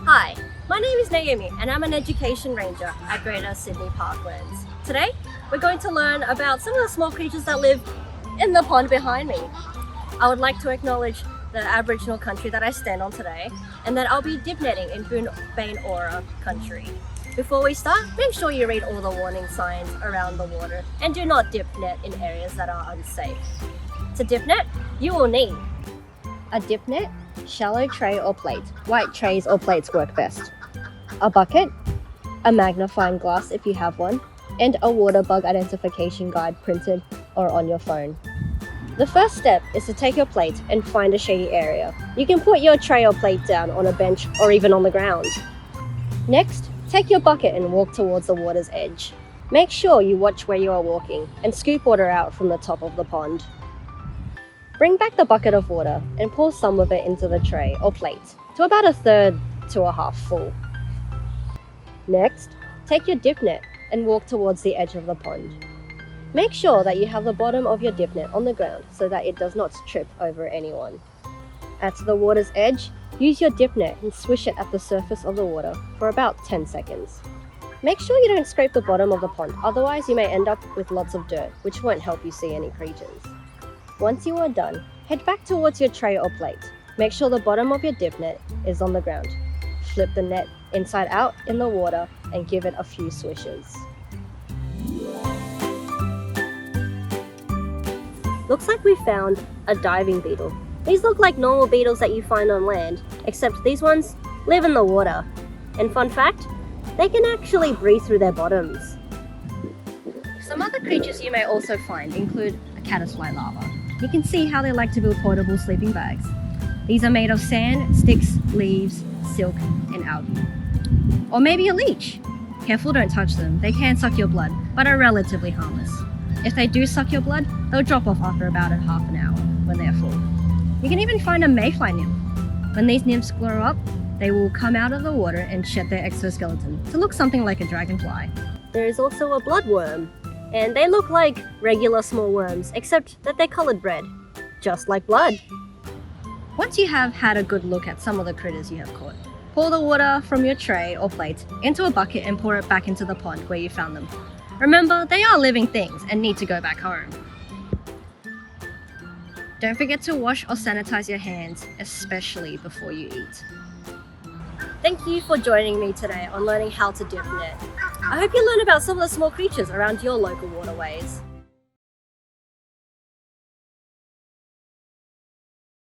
Hi, my name is Naomi and I'm an education ranger at Greater Sydney Parklands. Today, we're going to learn about some of the small creatures that live in the pond behind me. I would like to acknowledge the Aboriginal country that I stand on today and that I'll be dipnetting in Boon-Bain-Ora country. Before we start, make sure you read all the warning signs around the water and do not dipnet in areas that are unsafe. To dipnet, you will need a dipnet, shallow tray or plate. White trays or plates work best. A bucket, a magnifying glass if you have one, and a water bug identification guide printed or on your phone. The first step is to take your plate and find a shady area. You can put your tray or plate down on a bench or even on the ground. Next, take your bucket and walk towards the water's edge. Make sure you watch where you are walking and scoop water out from the top of the pond. Bring back the bucket of water and pour some of it into the tray or plate to about 1/3 to 1/2 full. Next, take your dip net and walk towards the edge of the pond. Make sure that you have the bottom of your dip net on the ground so that it does not trip over anyone. At the water's edge, use your dip net and swish it at the surface of the water for about 10 seconds. Make sure you don't scrape the bottom of the pond, otherwise you may end up with lots of dirt, which won't help you see any creatures. Once you are done, head back towards your tray or plate. Make sure the bottom of your dip net is on the ground. Flip the net inside out in the water and give it a few swishes. Looks like we found a diving beetle. These look like normal beetles that you find on land, except these ones live in the water. And fun fact, they can actually breathe through their bottoms. Some other creatures you may also find include a caddisfly larva. You can see how they like to build portable sleeping bags. These are made of sand, sticks, leaves, silk, and algae. Or maybe a leech. Careful, don't touch them. They can suck your blood, but are relatively harmless. If they do suck your blood, they'll drop off after about half an hour when they are full. You can even find a mayfly nymph. When these nymphs grow up, they will come out of the water and shed their exoskeleton to look something like a dragonfly. There is also a bloodworm, and they look like regular small worms, except that they're colored red, just like blood. Once you have had a good look at some of the critters you have caught, pour the water from your tray or plate into a bucket and pour it back into the pond where you found them. Remember, they are living things and need to go back home. Don't forget to wash or sanitize your hands, especially before you eat. Thank you for joining me today on learning how to dip net. I hope you learn about some of the small creatures around your local waterways.